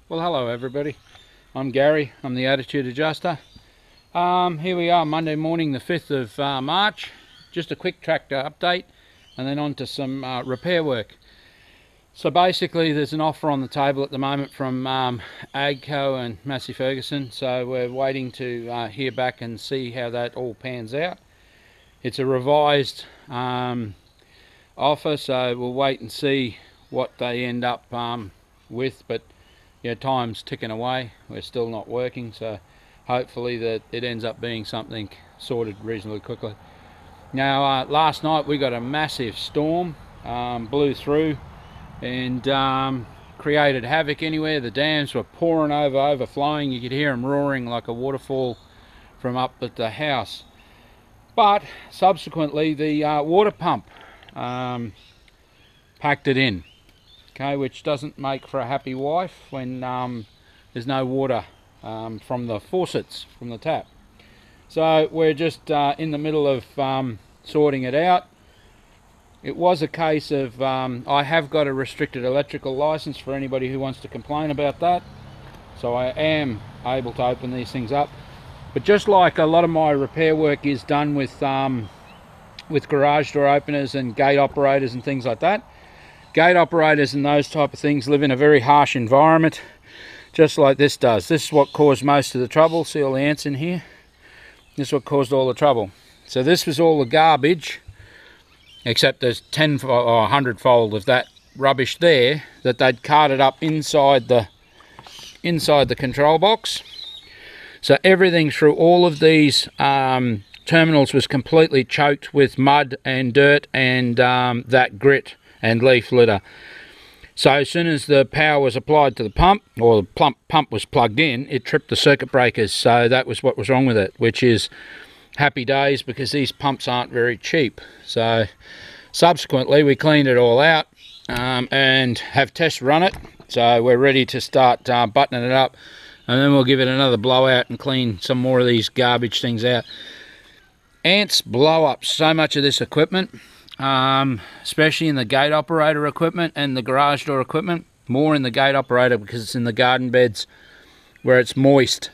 Well, hello everybody. I'm Gary. I'm the Attitude Adjuster. Here we are, Monday morning, the 5th of March. Just a quick tractor update, and then on to some repair work. So basically, there's an offer on the table at the moment from AGCO and Massey Ferguson. So we're waiting to hear back and see how that all pans out. It's a revised offer, so we'll wait and see what they end up with. But yeah, time's ticking away. We're still not working, so hopefully that it ends up being something sorted reasonably quickly. Now, last night we got a massive storm, blew through and created havoc anywhere. The dams were pouring over, overflowing. You could hear them roaring like a waterfall from up at the house. But subsequently, the water pump packed it in. Okay, which doesn't make for a happy wife when there's no water from the faucets, from the tap. So we're just in the middle of sorting it out. It was a case of, I have got a restricted electrical license for anybody who wants to complain about that. So I am able to open these things up. But just like a lot of my repair work is done with garage door openers and gate operators and things like that, gate operators and those type of things live in a very harsh environment, just like this does. This is what caused most of the trouble. See all the ants in here? This is what caused all the trouble. So this was all the garbage, except there's 10 or 100 fold of that rubbish there that they'd carted up inside the control box. So everything through all of these terminals was completely choked with mud and dirt and that grit and leaf litter. So as soon as the power was applied to the pump, or the pump was plugged in, it tripped the circuit breakers. So that was what was wrong with it, which is happy days because these pumps aren't very cheap. So subsequently we cleaned it all out and have test run it. So we're ready to start buttoning it up, and then we'll give it another blowout and clean some more of these garbage things out. Ants blow up so much of this equipment. Especially in the gate operator equipment and the garage door equipment. More in the gate operator because it's in the garden beds where it's moist,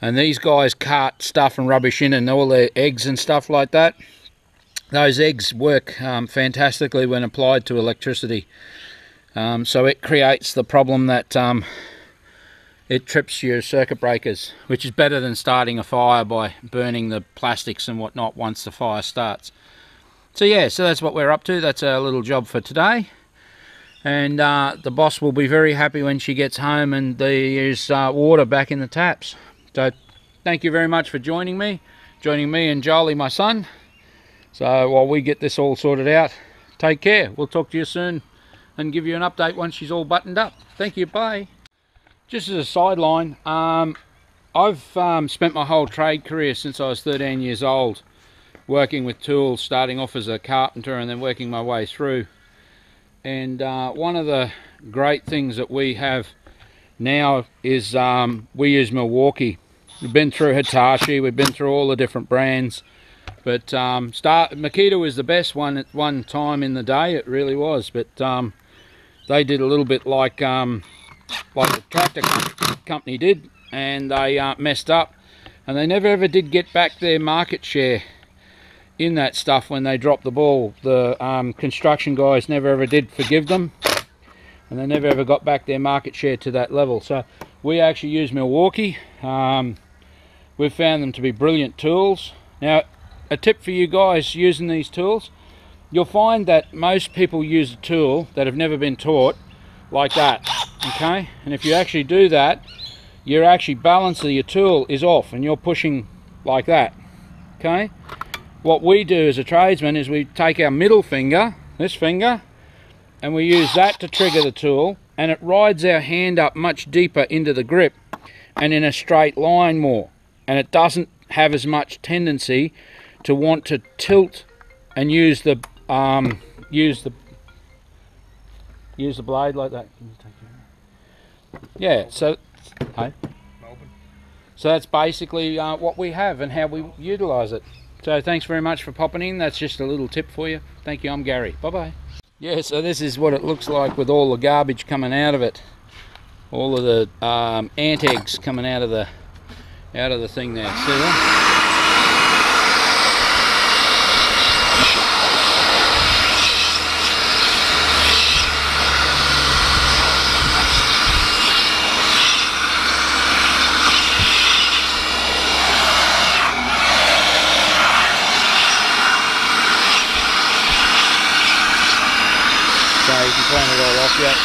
and these guys cart stuff and rubbish in and all their eggs and stuff like that. Those eggs work fantastically when applied to electricity, so it creates the problem that it trips your circuit breakers, which is better than starting a fire by burning the plastics and whatnot once the fire starts. So yeah, so that's what we're up to. That's our little job for today. And the boss will be very happy when she gets home and there's water back in the taps. So thank you very much for joining me and Jolie, my son. So while we get this all sorted out, take care. We'll talk to you soon and give you an update once she's all buttoned up. Thank you, bye. Just as a sideline, I've spent my whole trade career since I was 13 years old working with tools, starting off as a carpenter and then working my way through. And one of the great things that we have now is we use Milwaukee. We've been through Hitachi, we've been through all the different brands, but Makita was the best one at one time in the day. It really was. But they did a little bit like the tractor company did, and they messed up, and they never ever did get back their market share in that stuff when they dropped the ball. The construction guys never ever did forgive them, and they never ever got back their market share to that level. So we actually use Milwaukee. We've found them to be brilliant tools. Now, a tip for you guys using these tools, you'll find that most people use a tool that have never been taught like that, okay? And if you actually do that, your actually balance of your tool is off and you're pushing like that, okay? What we do as a tradesman is we take our middle finger, this finger, and we use that to trigger the tool, and it rides our hand up much deeper into the grip and in a straight line more, and it doesn't have as much tendency to want to tilt and use the blade like that. Yeah, so hey, so that's basically what we have and how we utilize it. So thanks very much for popping in. That's just a little tip for you. Thank you. I'm Gary. Bye bye. Yeah, so this is what it looks like with all the garbage coming out of it. all of the ant eggs coming out of the thing there. See that? You can clean it all off yet.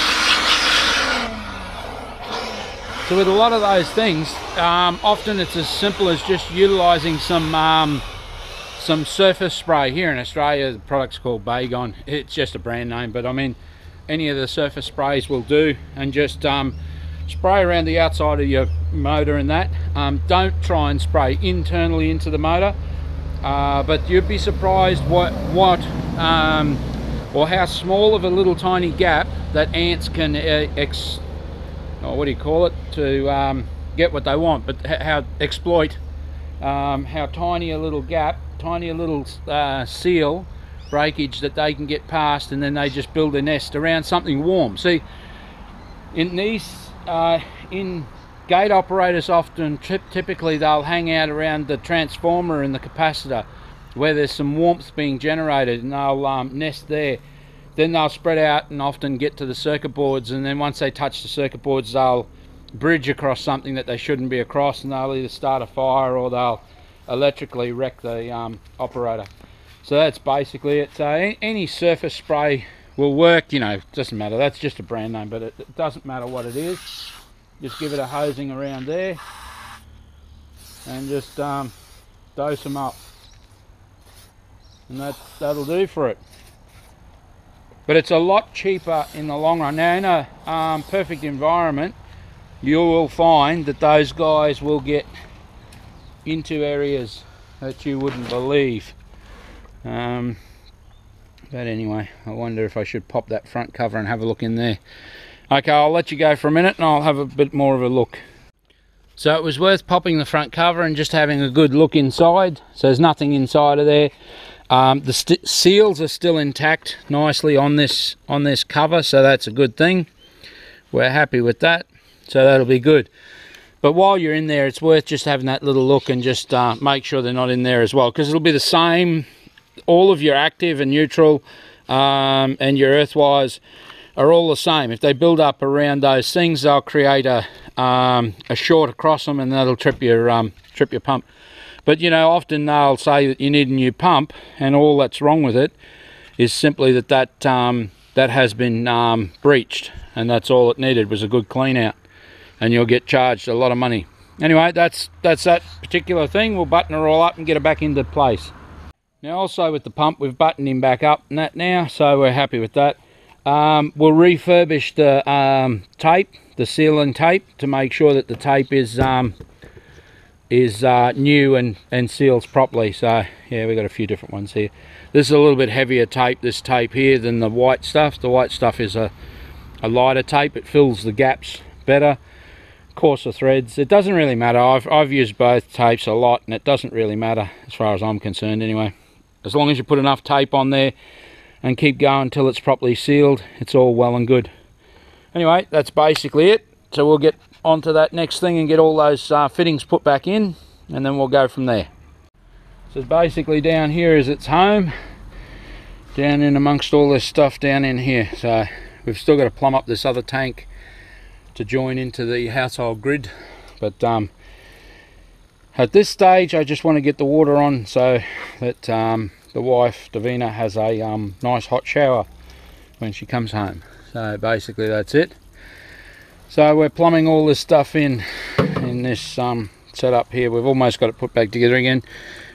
So with a lot of those things, often it's as simple as just utilising some surface spray. Here in Australia, the product's called Baygon. It's just a brand name, but I mean, any of the surface sprays will do, and just spray around the outside of your motor and that. Don't try and spray internally into the motor, but you'd be surprised or how small of a little tiny gap that ants can to get what they want, but how exploit how tiny a little gap, tiny a little seal breakage that they can get past, and then they just build a nest around something warm. See, in these gate operators often typically they'll hang out around the transformer and the capacitor where there's some warmth being generated, and they'll nest there. Then they'll spread out and often get to the circuit boards, and then once they touch the circuit boards, they'll bridge across something that they shouldn't be across, and they'll either start a fire or they'll electrically wreck the operator. So that's basically it. So any surface spray will work, you know, doesn't matter. That's just a brand name, but it doesn't matter what it is. Just give it a hosing around there and just dose them up. And that'll do for it. But it's a lot cheaper in the long run. Now in a perfect environment, you will find that those guys will get into areas that you wouldn't believe. But anyway, I wonder if I should pop that front cover and have a look in there. Okay, I'll let you go for a minute and I'll have a bit more of a look. So it was worth popping the front cover and just having a good look inside. So there's nothing inside of there. The seals are still intact nicely on this cover, so that's a good thing. We're happy with that, so that'll be good. But while you're in there, it's worth just having that little look and just make sure they're not in there as well, because it'll be the same. All of your active and neutral and your earth wires are all the same. If they build up around those things, they'll create a short across them, and that'll trip your pump. But you know, often they'll say that you need a new pump, and all that's wrong with it is simply that has been breached, and that's all it needed was a good clean out, and you'll get charged a lot of money. Anyway, that's that particular thing. We'll button her all up and get her back into place. Now also with the pump, we've buttoned him back up and that now, so we're happy with that. We'll refurbish the tape, the sealing tape, to make sure that the tape is new and seals properly. So yeah, we've got a few different ones here. This is a little bit heavier tape, this tape here, than the white stuff. The white stuff is a lighter tape. It fills the gaps better. Coarser threads. It doesn't really matter. I've used both tapes a lot, and it doesn't really matter as far as I'm concerned anyway. As long as you put enough tape on there and keep going until it's properly sealed, it's all well and good. Anyway, that's basically it. So we'll get onto that next thing and get all those fittings put back in, and then we'll go from there. So basically down here is its home, down in amongst all this stuff down in here. So we've still got to plumb up this other tank to join into the household grid, but at this stage I just want to get the water on so that the wife Davina has a nice hot shower when she comes home. So basically that's it. So we're plumbing all this stuff in this setup here. We've almost got it put back together again.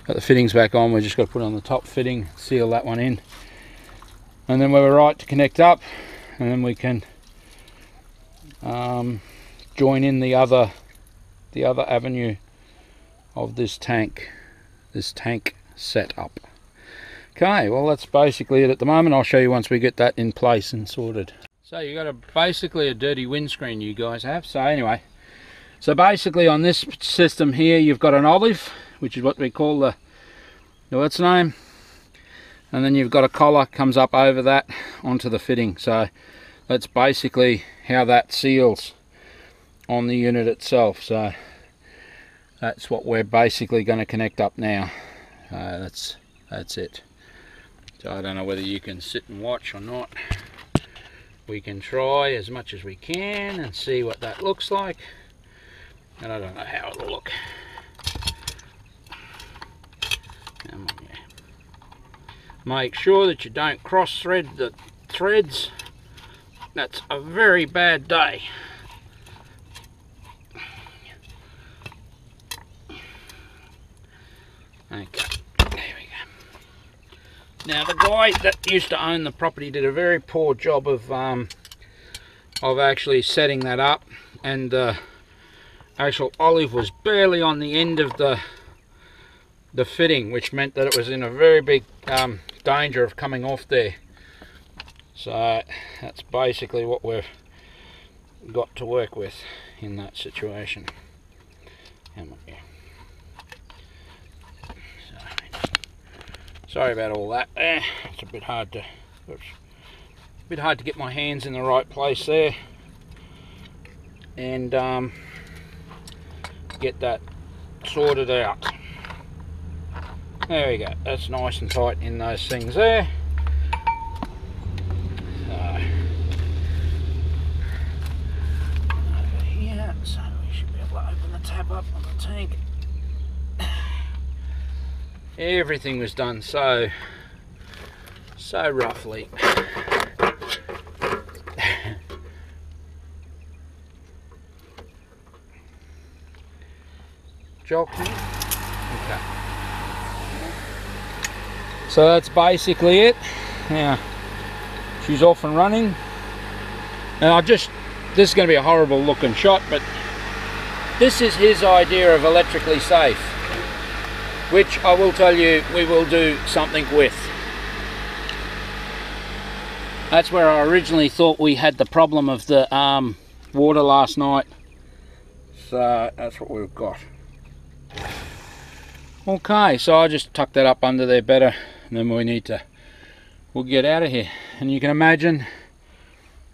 Got the fittings back on. We've just got to put on the top fitting, seal that one in, and then we're right to connect up, and then we can join in the other avenue of this tank setup. Okay, well that's basically it at the moment. I'll show you once we get that in place and sorted. So you got basically a dirty windscreen you guys have. So anyway, so basically on this system here you've got an olive, which is what we call the what's the name, and then you've got a collar comes up over that onto the fitting. So that's basically how that seals on the unit itself. So that's what we're basically going to connect up now. That's it. So I don't know whether you can sit and watch or not. We can try as much as we can and see what that looks like. And I don't know how it'll look. Come on, yeah. Make sure that you don't cross thread the threads. That's a very bad day. Okay, there we go. Now the guy that used to own the property did a very poor job of actually setting that up, and the actual olive was barely on the end of the fitting, which meant that it was in a very big danger of coming off there. So that's basically what we've got to work with in that situation. Sorry about all that. It's a bit hard to get my hands in the right place there and get that sorted out. There we go. That's nice and tight in those things there. So over here, so we should be able to open the tap up on the tank. Everything was done so roughly. Jockey. Okay. So that's basically it. Now she's off and running. And this is going to be a horrible looking shot, but this is his idea of electrically safe, which I will tell you we will do something with. That's where I originally thought we had the problem of the water last night. So that's what we've got. Okay, so I just tuck that up under there better, and then we'll get out of here. And you can imagine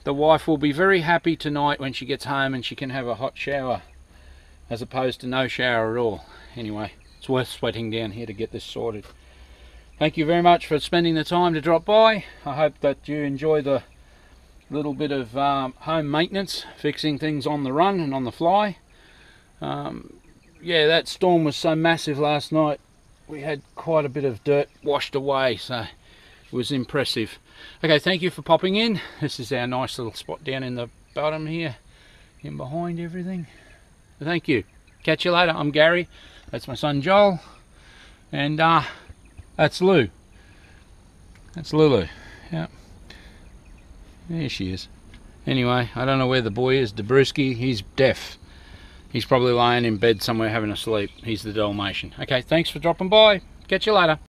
the wife will be very happy tonight when she gets home and she can have a hot shower as opposed to no shower at all. Anyway, it's worth sweating down here to get this sorted. Thank you very much for spending the time to drop by. I hope that you enjoy the little bit of home maintenance, fixing things on the run and on the fly. Yeah, that storm was so massive last night. We had quite a bit of dirt washed away, so it was impressive. Okay, thank you for popping in. This is our nice little spot down in the bottom here, in behind everything. Thank you. Catch you later. I'm Gary. That's my son Joel, and that's Lou. That's Lulu. Yeah, there she is. Anyway, I don't know where the boy is. Dabrowski, he's deaf. He's probably lying in bed somewhere having a sleep. He's the Dalmatian. Okay, thanks for dropping by. Catch you later.